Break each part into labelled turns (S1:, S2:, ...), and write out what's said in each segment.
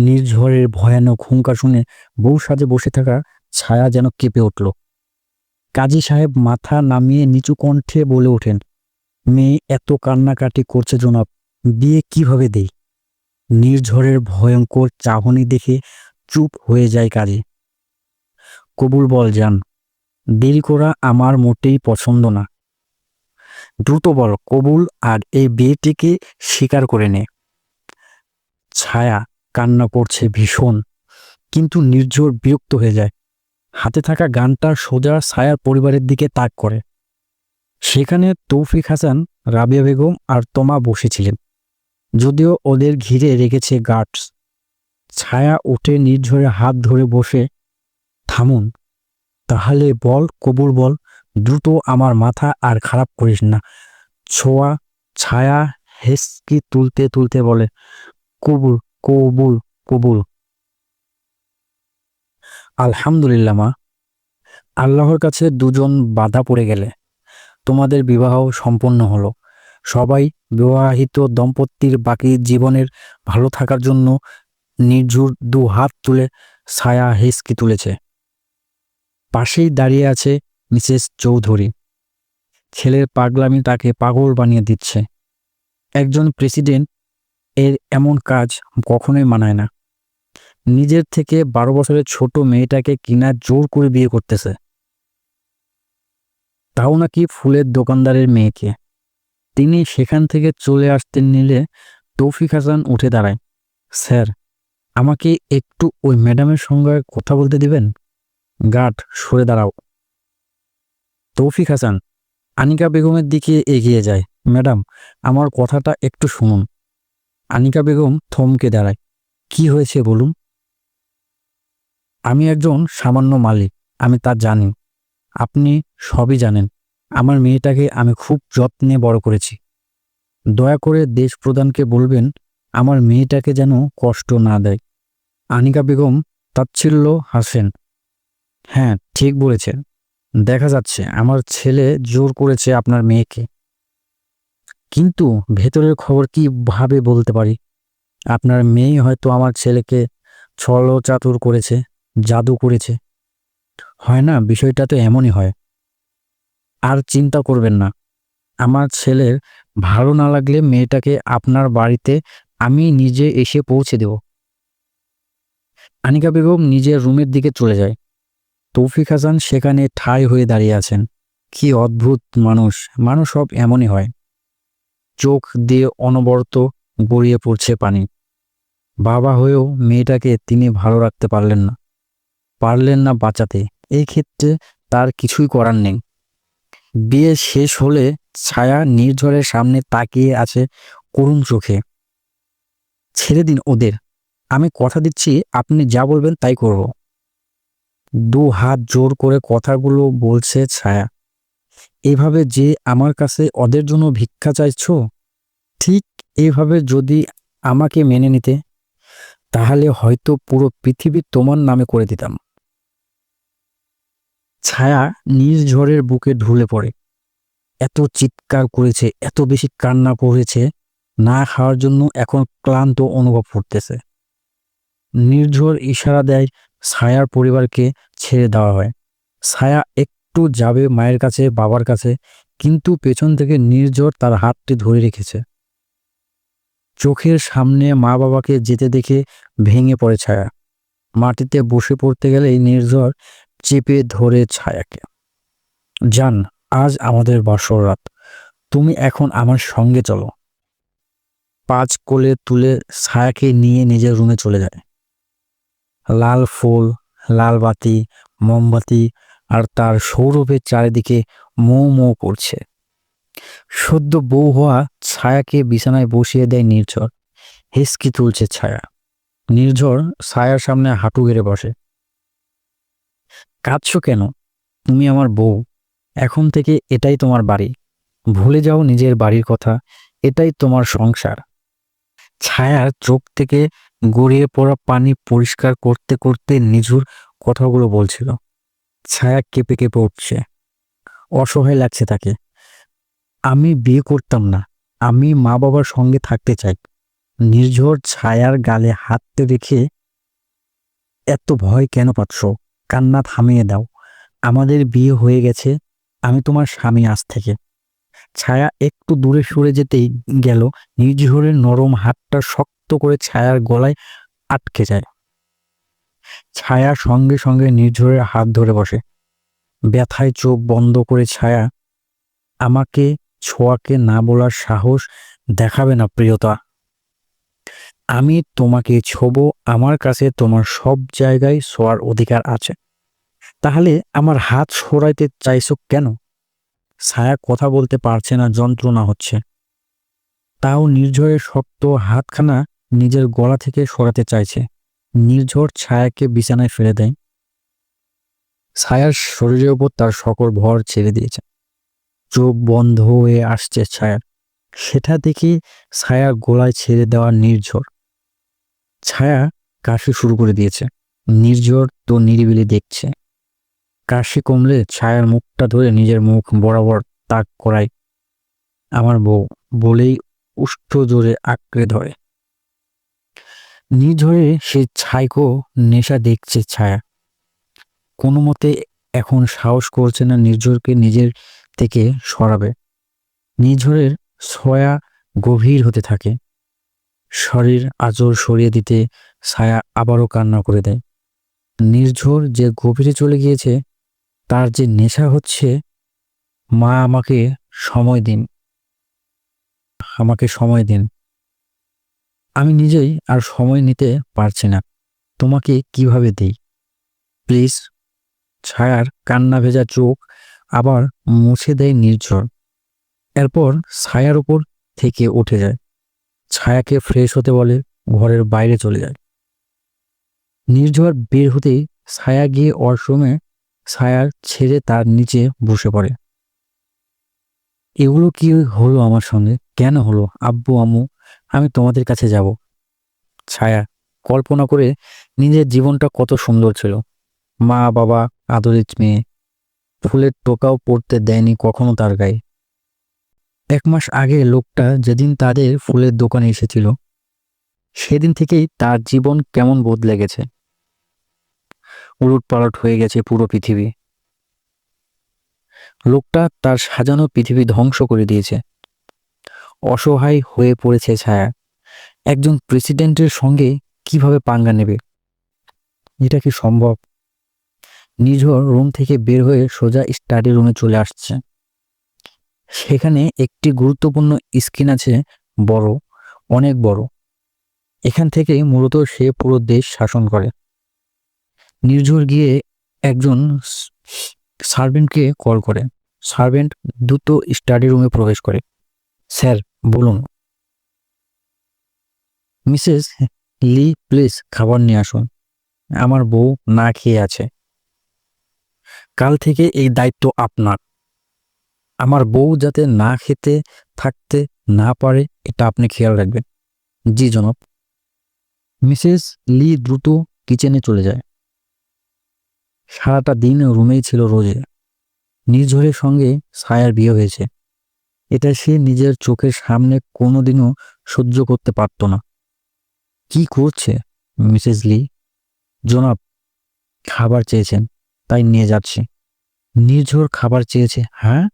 S1: নির্ঝরের ভয়ানক হুঙ্কার শুনে বউ সাজে বসে থাকা ছায়া যেন কেঁপে উঠল। কাজী সাহেব মাথা নামিয়ে নিচু কণ্ঠে বলে ওঠেন, মেয়ে এত কান্নাকাটি করছে জনাব, বিয়ে কিভাবে দেই? নির্ঝরের ভয়ঙ্কর চাহনি দেখে চুপ হয়ে যায় কাজী। কবুল বল জান, দেরি করা আমার মোটেই পছন্দ না। দ্রুত বল কবুল, আর এই বিয়েটিকে স্বীকার করে নে। ছায়া কান্না করছে ভীষণ, কিন্তু নির্ঝর বিরক্ত হয়ে যায়। হাতে থাকা গানটা সোজা ছায়ার পরিবারের দিকে তাক করে। সেখানে তৌফিক হাসান, রাবিয়া বেগম আর তমা বসেছিলেন, যদিও ওদের ঘিরে রেখেছে গার্ডস। ছায়া উঠে নির্ঝরে হাত ধরে বসে, থামুন, তাহলে বল কবুল বল, দ্রুত, আমার মাথা আর খারাপ করিস না। ছোঁয়া। ছায়া হেসকি তুলতে তুলতে বলে, কবুল, কবুল, কবুল। আলহামদুলিল্লাহ মা, আল্লাহর কাছে দুজন বাধা পড়ে গেলে তোমাদের বিবাহ সম্পন্ন হলো। সবাই বিবাহিত দম্পতির বাকি জীবনের ভালো থাকার জন্য নির্ঝর দু হাত তুলে ছায়া হেসকি তুলেছে। পাশেই দাঁড়িয়ে আছে মিসেস চৌধুরী। ছেলের পাগলামি তাকে পাগল বানিয়ে দিচ্ছে। একজন প্রেসিডেন্ট এর এমন কাজ কখনোই মানায় না। নিজের থেকে 12 বছরের ছোট মেয়েটাকে কিনা জোর করে বিয়ে করতেছে, তাও নাকি ফুলের দোকানদারের মেয়েকে। তিনি সেখান থেকে চলে আসতে নিলে তৌফিক হাসান উঠে দাঁড়ায়। স্যার, আমাকে একটু ওই ম্যাডামের সঙ্গে কথা বলতে দিবেন? গার্ড, সরে দাঁড়াও। তৌফিক হাসান আনিকা বেগমের দিকে এগিয়ে যায়। ম্যাডাম, আমার কথাটা একটু শুনুন। আনিকা বেগম থমকে দাঁড়ায়। কি হয়েছে বলুন। আমি একজন সামান্য মালিক, আমি তা জানি। আপনি সবই জানেন। আমার মেয়েটাকে আমি খুব যত্নে বড় করেছি। দয়া করে দেশ প্রধানকে বলবেন আমার মেয়েটাকে যেন কষ্ট না দেয়। আনিকা বেগম তাচ্ছিল্য হাসেন। হ্যাঁ, ঠিক বলেছেন। দেখা যাচ্ছে আমার ছেলে জোর করেছে আপনার মেয়েকে, কিন্তু ভেতরের খবর কিভাবে বলতে পারি? আপনার মেয়ে হয়তো আমার ছেলেকে ছলচাতুর করেছে, জাদু করেছে। হয় না, বিষয়টা তো এমনই হয়। আর চিন্তা করবেন না, আমার ছেলের ভালো না লাগলে মেয়েটাকে আপনার বাড়িতে আমি নিজে এসে পৌঁছে দেব। আনিকা বেগম নিজের রুমের দিকে চলে যায়। তৌফিক হাসান সেখানে ঠায় হয়ে দাঁড়িয়ে আছেন। কি অদ্ভুত মানুষ, মানুষ সব এমনই হয়। চোখ দিয়ে অনবরত গড়িয়ে পড়ছে পানি। বাবা হয়েও মেয়েটাকে তিনি ভালো রাখতে পারলেন না বাঁচাতে। এই ক্ষেত্রে তার কিছুই করার নেই। বিয়ে শেষ হলে ছায়া নির্ঝরের সামনে তাকিয়ে আছে করুণ চোখে। ছেড়ে দিন ওদের, আমি কথা দিচ্ছি আপনি যা বলবেন তাই করব। দু হাত জোর করে কথাগুলো বলছে ছায়া। এভাবে যে আমার কাছে ওদের জন্য ভিক্ষা চাইছো, ঠিক এভাবে যদি আমাকে মেনে নিতে, তাহলে হয়তো পুরো পৃথিবী তোমার নামে করে দিতাম। ছায়া নির্ঝরের বুকে ঢুলে পড়ে। এত চিৎকার করেছে, এত বেশি কান্না করেছে, না খাওয়ার জন্য এখন ক্লান্ত অনুভব করতেছে। নির্ঝর ইশারা দেয় ছায়ার পরিবারকে ছেড়ে দেওয়া হয়। ছায়া একটু যাবে মায়ের কাছে, বাবার কাছে, কিন্তু পেছন থেকে নির্ঝর তার হাতটি ধরে রেখেছে। চোখের সামনে মা বাবাকে যেতে দেখে ভেঙে পড়ে ছায়া। মাটিতে বসে পড়তে গেলেই নির্ঝর চেপে ধরে ছায়াকে। জান, আজ আমাদের বাসর রাত, তুমি এখন আমার সঙ্গে চলো। পাঁচ কোলে তুলে ছায়াকে নিয়ে নিজের রুমে চলে যায়। লাল ফুল, লাল বাতি, মোমবাতি আর তার সৌরভের চারিদিকে মৌ মৌ করছে। সদ্য বউ হওয়া ছায়াকে বিছানায় বসিয়ে দেয় নির্ঝর। হেসকি তুলছে ছায়া। নির্ঝর ছায়ার সামনে হাঁটু গেড়ে বসে। কাঁদছো কেন? তুমি আমার বউ, এখন থেকে এটাই তোমার বাড়ি। ভুলে যাও নিজের বাড়ির কথা, এটাই তোমার সংসার। ছায়ার চোখ থেকে গড়িয়ে পড়া পানি পরিষ্কার করতে করতে নিঝুর কথাগুলো বলছিল। ছায়া কেঁপে কেঁপে উঠছে, অসহায় লাগছে তাকে। আমি বিয়ে করতাম না, আমি মা বাবার সঙ্গে থাকতে চাই। নির্ঝর ছায়ার গালে হাততে রেখে, এত ভয় কেন পাচ্ছ? কান্না থামিয়ে দাও। আমাদের বিয়ে হয়ে গেছে, আমি তোমার স্বামী আজ থেকে। ছায়া একটু দূরে সরে যেতেই গেল, নির্ঝরের নরম হাতটা শক্ত করে ছায়ার গলায় আটকে যায়। ছায়া সঙ্গে সঙ্গে নির্ঝরের হাত ধরে বসে। ব্যথায় চোখ বন্ধ করে ছায়া, আমাকে ছোঁয়াকে না বলার সাহস দেখাবে না প্রিয়তা। আমি তোমাকে ছোবো, আমার কাছে তোমার সব জায়গায় ছোঁয়ার অধিকার আছে। তাহলে আমার হাত সরাইতে চাইছো কেন? ছায়া কথা বলতে পারছে না, যন্ত্রণা হচ্ছে। তাও নির্ঝরের শক্ত হাতখানা নিজের গলা থেকে সরাতে চাইছে। নির্ঝর ছায়াকে বিছানায় ফেলে দেয়। ছায়ার শরীরের উপর তার সকল ভর ছেড়ে দিয়েছে। চোখ বন্ধ হয়ে আসছে ছায়ার। সেটা দেখে ছায়ার গলায় ছেড়ে দেওয়া নির্ঝর। ছায়া কাশি শুরু করে দিয়েছে। নির্ঝর তো নিরিবিলি দেখছে। কাশি কমলে ছায়ার মুখটা ধরে নিজের মুখ বরাবর তাক করায়। আমার বউ বলেই উষ্ঠ জোরে আঁকড়ে ধরে। নির্ঝরে সে ছাইকো নেশা দেখছে ছায়া। কোনো মতে এখন সাহস করছে না নির্ঝরকে নিজের থেকে সরাবে। নির্ঝরের ছায়া গভীর হতে থাকে। শরীর আঁচল সরিয়ে দিতে ছায়া আবারও কান্না করে দেয়। নির্ঝর যে গভীরে চলে গিয়েছে, তার যে নেশা হচ্ছে। মা, আমাকে সময় দিন, আমাকে সময় দিন। আমি নিজেই আর সময় নিতে পারছি না, তোমাকে কিভাবে দেই প্লিজ। ছায়ার কান্না ভেজা চোখ আবার মুছে দেয় নির্ঝর। এরপর ছায়ার উপর থেকে উঠে যায়। ছায়াকে ফ্রেশ হতে বলে, ঘরের বাইরে চলে যায়। নির্ঝর বের হতেই ছায়া গিয়ে ওয়াশরুমে ছায়ার ছেড়ে তার নিচে বসে পড়ে। এগুলো কি হলো আমার সঙ্গে? কেন হলো? আব্বু আম্মু, আমি তোমাদের কাছে যাব। ছায়া কল্পনা করে নিজের জীবনটা কত সুন্দর ছিল। মা বাবা, আদরের মেয়ে, ফুলের টোকাও পড়তে দেয়নি কখনো তার গায়ে। 1 মাস আগে লোকটা যেদিন তাদের ফুলের দোকানে এসেছিল, সেদিন থেকেই তার জীবন কেমন বদলে গেছে। উলটপালট হয়ে গেছে পুরো পৃথিবী। লোকটা তার সাজানো পৃথিবী ধ্বংস করে দিয়েছে। অসহায় হয়ে পড়েছে ছায়া। একজন প্রেসিডেন্টের সঙ্গে কিভাবে পাঙ্গা নেবে? এটা কি সম্ভব? নিঝর রুম থেকে বের হয়ে সোজা স্টাডি রুমে চলে আসছে। সেখানে একটি গুরুত্বপূর্ণ স্ক্রিন আছে, বড়, অনেক বড়। এখান থেকে মূলত সে পুরো দেশ শাসন করে। নির্ঝর গিয়ে একজন সার্ভেন্টকে কল করে। সার্ভেন্ট দ্রুত স্টাডি রুমে প্রবেশ করে। স্যার, বলুন। মিসেস লি, প্লিজ খাবার নিয়ে আসুন। আমার বউ না খেয়ে আছে। কাল থেকে এই দায়িত্ব আপনার। আমার বউ যাতে না খেতে থাকতে না পারে, এটা আপনি খেয়াল রাখবেন। জি জনাব। মিসেস লি দ্রুত কিচেনে চলে যায়। সারাটা দিন রুমেই ছিল রোজে। নির্ঝরের সঙ্গে ছায়ার বিয়ে হয়েছে, এটা সে নিজের চোখের সামনে কোনোদিনও সহ্য করতে পারত না। কি করছে মিসেস লি? জনাব, খাবার চেয়েছেন, তাই নিয়ে যাচ্ছি। নির্ঝর খাবার চেয়েছে? হ্যাঁ,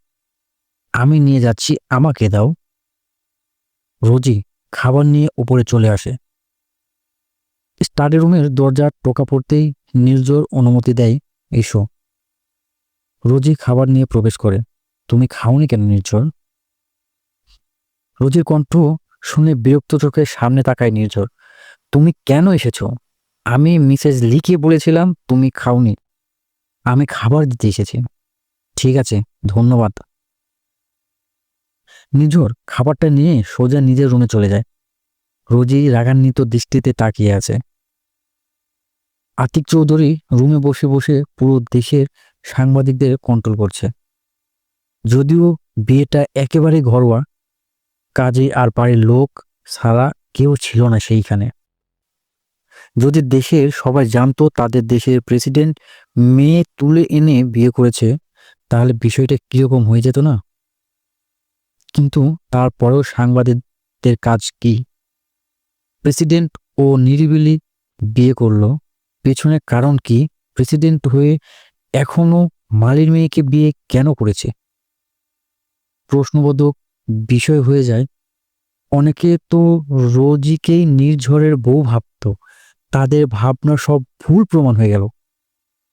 S1: আমি নিয়ে যাচ্ছি, আমাকে দাও। রোজি খাবার নিয়ে উপরে চলে আসে। স্টাডি রুমের দরজার টোকা পড়তেই নির্ঝর অনুমতি দেয়, এসো। রোজি খাবার নিয়ে প্রবেশ করে। তুমি খাওনি কেন নির্ঝর? রোজির কণ্ঠ শুনে বিরক্ত চোখে সামনে তাকায় নির্ঝর। তুমি কেন এসেছো? আমি মিসেস লিকে বলেছিলাম তুমি খাওনি। আমি খাবার দিতে এসেছি। ঠিক আছে, ধন্যবাদ। নির্ঝর খাবারটা নিয়ে সোজা নিজের রুমে চলে যায়। রোজি রাগান্বিত দৃষ্টিতে তাকিয়ে আছে। আতিক চৌধুরী রুমে বসে বসে পুরো দেশের সাংবাদিকদের কন্ট্রোল করছে। যদিও বিয়েটা একেবারে ঘরোয়া, কাজে আর বাড়ির লোক ছাড়া কেউ ছিল না সেইখানে। যদি দেশের সবাই জানতো তাদের দেশের প্রেসিডেন্ট মেয়ে তুলে এনে বিয়ে করেছে, তাহলে বিষয়টা কিরকম হয়ে যেত না? কিন্তু তারপরেও সাংবাদিকদের কাজ কি? প্রেসিডেন্ট ও নিরিবিলি বিয়ে করলো, পেছনে কারণ কি? প্রেসিডেন্ট হয়ে এখনো মালির মেয়েকে বিয়ে কেন করেছে? প্রশ্নবোধক বিষয় হয়ে যায়। অনেকে তো রোজিকেই নির্ঝরের বউ ভাবতো, তাদের ভাবনা সব ভুল প্রমাণ হয়ে গেল।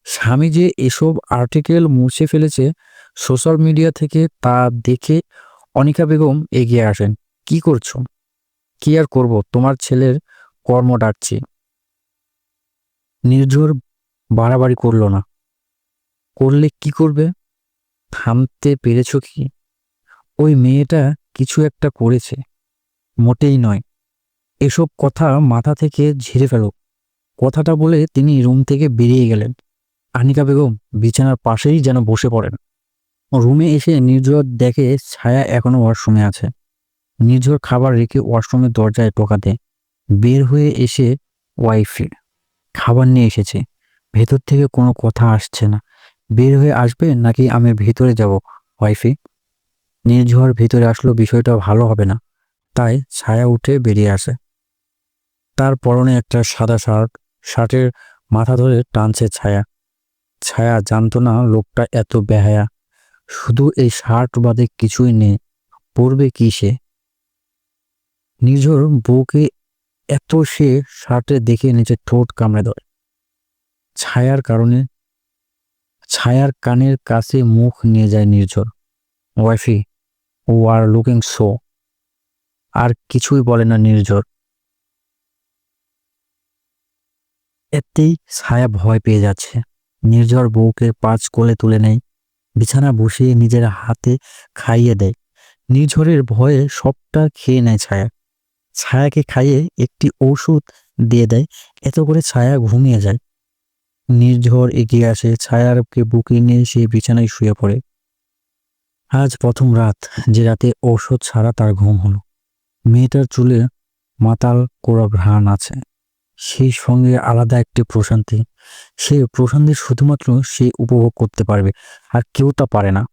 S1: স্বামী যে এসব আর্টিকেল মুছে ফেলেছে সোশ্যাল মিডিয়া থেকে, তা দেখে অনিকা বেগম এগিয়ে আসেন। কি করছো? কি আর করব, তোমার ছেলের কর্ম ডাকছি। নির্ঝর বাড়াবাড়ি করলো না। করলে কি করবে? থামতে পেরেছো কি? ওই মেয়েটা কিছু একটা করেছে, মোটেই নয়। এসব কথা মাথা থেকে ঝেড়ে ফেলো। কথাটা বলে তিনি রুম থেকে বেরিয়ে গেলেন। আনিকা বেগম বিছানার পাশেই যেন বসে পড়েন। রুমে এসে নির্ঝর দেখে ছায়া এখনো ওয়াশরুমে আছে। নির্ঝর খাবার রেখে ওয়াশরুমের দরজায় টোকা দেয়। বের হয়ে এসে, ওয়াইফি খাবার নিয়ে এসেছে। ভেতর থেকে কোনো কথা আসছে না। বের হয়ে আসবে নাকি আমি ভেতরে যাব? ওয়াইফি। নির্ঝর ভেতরে আসলো, বিষয়টা ভালো হবে না। তাই ছায়া উঠে বেরিয়ে আসে। তার পরনে একটা সাদা শার্ট, শার্টের মাথা ধরে টানছে ছায়া। ছায়া জানতো না লোকটা এত বেহায়া। শুধু এই শার্ট বাদে কিছুই নেই, পরবে কি সে? নির্ঝর বউকে এত সে শার্টে দেখে নিচে ঠোঁট কামড়ে ধরে। ছায়ার কারণে ছায়ার কানের কাছে মুখ নিয়ে যায় নির্ঝর। ওয়াইফি, ও আর লুকিং সো। আর কিছুই বলে না নির্ঝর। এতেই ছায়া ভয় পেয়ে যাচ্ছে। নির্ঝর বউকে পাঁচ কোলে তুলে নেয়, বিছানা বসিয়ে নিজের হাতে খাইয়ে দেয়। নির্ঝরের ভয়ে সবটা খেয়ে নেয় ছায়া। ছায়াকে খাইয়ে একটি ঔষধ দিয়ে দেয়। এত করে ছায়া ঘুমিয়ে যায়। নির্ঝর এগিয়ে আসে, ছায়াকে বুকে নিয়ে সে বিছানায় শুয়ে পড়ে। আজ প্রথম রাত, যে রাতে ঔষধ ছাড়া তার ঘুম হলো। মেয়েটার চুলে মাতাল করা ঘ্রাণ আছে, সেই সঙ্গে আলাদা একটি প্রশান্তি। সে প্রশান্তি শুধুমাত্র সে উপভোগ করতে পারবে, আর কেউ তা পারে না।